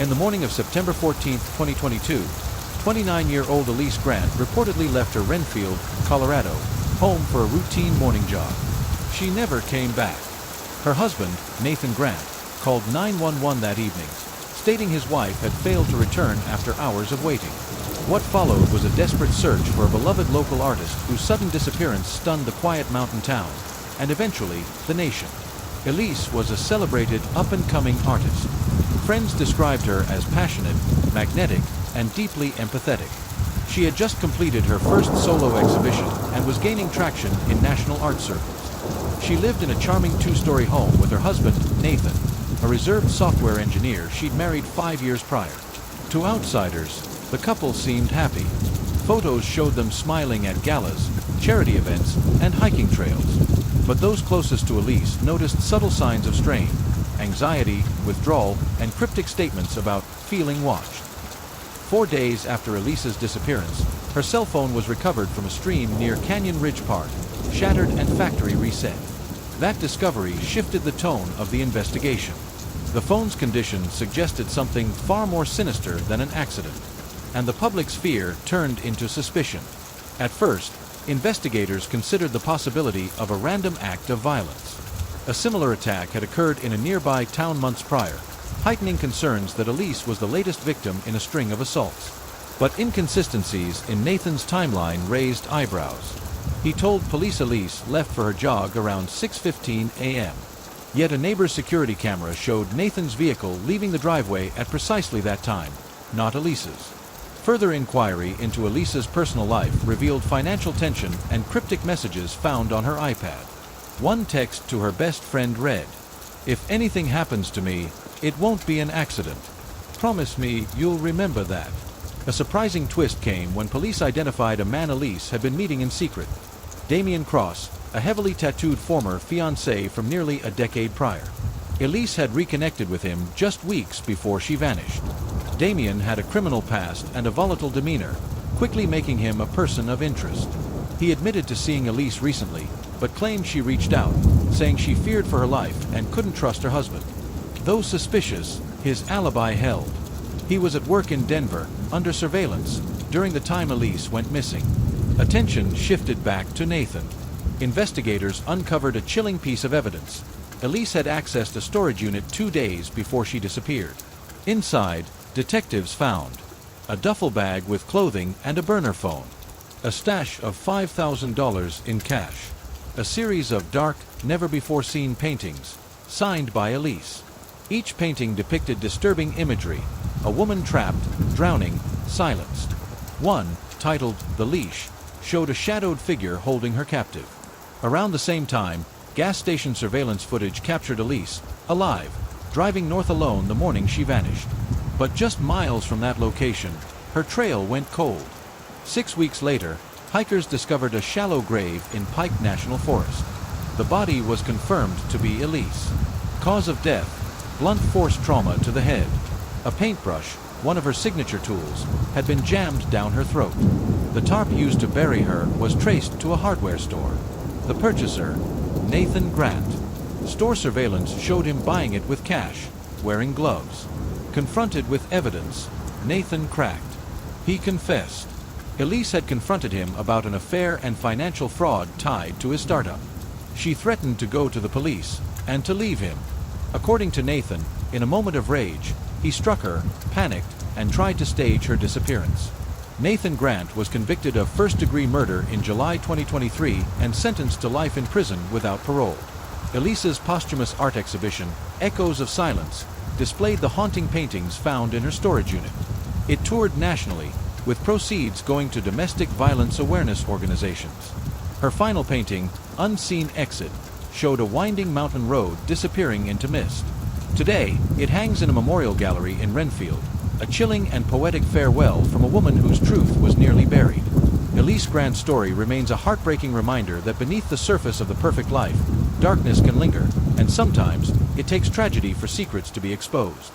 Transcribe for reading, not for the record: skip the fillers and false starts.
In the morning of September 14, 2022, 29-year-old Elise Grant reportedly left her Renfield, Colorado, home for a routine morning jog. She never came back. Her husband, Nathan Grant, called 911 that evening, stating his wife had failed to return after hours of waiting. What followed was a desperate search for a beloved local artist whose sudden disappearance stunned the quiet mountain town, and eventually, the nation. Elise was a celebrated, up-and-coming artist. Friends described her as passionate, magnetic, and deeply empathetic. She had just completed her first solo exhibition and was gaining traction in national art circles. She lived in a charming two-story home with her husband, Nathan, a reserved software engineer she'd married 5 years prior. To outsiders, the couple seemed happy. Photos showed them smiling at galas, charity events, and hiking trails. But those closest to Elise noticed subtle signs of strain, anxiety, withdrawal, and cryptic statements about feeling watched. 4 days after Elisa's disappearance, her cell phone was recovered from a stream near Canyon Ridge Park, shattered and factory reset. That discovery shifted the tone of the investigation. The phone's condition suggested something far more sinister than an accident, and the public's fear turned into suspicion. At first, investigators considered the possibility of a random act of violence. A similar attack had occurred in a nearby town months prior, heightening concerns that Elise was the latest victim in a string of assaults. But inconsistencies in Nathan's timeline raised eyebrows. He told police Elise left for her jog around 6:15 a.m. Yet a neighbor's security camera showed Nathan's vehicle leaving the driveway at precisely that time, not Elisa's. Further inquiry into Elisa's personal life revealed financial tension and cryptic messages found on her iPad. One text to her best friend read, "If anything happens to me, it won't be an accident. Promise me you'll remember that." A surprising twist came when police identified a man Elise had been meeting in secret. Damian Cross, a heavily tattooed former fiancé from nearly a decade prior. Elise had reconnected with him just weeks before she vanished. Damian had a criminal past and a volatile demeanor, quickly making him a person of interest. He admitted to seeing Elise recently, but claimed she reached out, saying she feared for her life and couldn't trust her husband. Though suspicious, his alibi held. He was at work in Denver, under surveillance, during the time Elise went missing. Attention shifted back to Nathan. Investigators uncovered a chilling piece of evidence. Elise had accessed a storage unit 2 days before she disappeared. Inside, detectives found a duffel bag with clothing and a burner phone, a stash of $5,000 in cash, a series of dark, never-before-seen paintings, signed by Elise. Each painting depicted disturbing imagery: a woman trapped, drowning, silenced. One, titled "The Leash," showed a shadowed figure holding her captive. Around the same time, gas station surveillance footage captured Elise, alive, driving north alone the morning she vanished. But just miles from that location, her trail went cold. 6 weeks later, hikers discovered a shallow grave in Pike National Forest. The body was confirmed to be Elise. Cause of death: blunt force trauma to the head. A paintbrush, one of her signature tools, had been jammed down her throat. The tarp used to bury her was traced to a hardware store. The purchaser: Nathan Grant. Store surveillance showed him buying it with cash, wearing gloves. Confronted with evidence, Nathan cracked. He confessed. Elise had confronted him about an affair and financial fraud tied to his startup. She threatened to go to the police and to leave him. According to Nathan, in a moment of rage, he struck her, panicked, and tried to stage her disappearance. Nathan Grant was convicted of first-degree murder in July 2023 and sentenced to life in prison without parole. Elisa's posthumous art exhibition, Echoes of Silence, displayed the haunting paintings found in her storage unit. It toured nationally, with proceeds going to domestic violence awareness organizations. Her final painting, Unseen Exit, showed a winding mountain road disappearing into mist. Today, it hangs in a memorial gallery in Renfield, a chilling and poetic farewell from a woman whose truth was nearly buried. Elise Grant's story remains a heartbreaking reminder that beneath the surface of the perfect life, darkness can linger, and sometimes it takes tragedy for secrets to be exposed.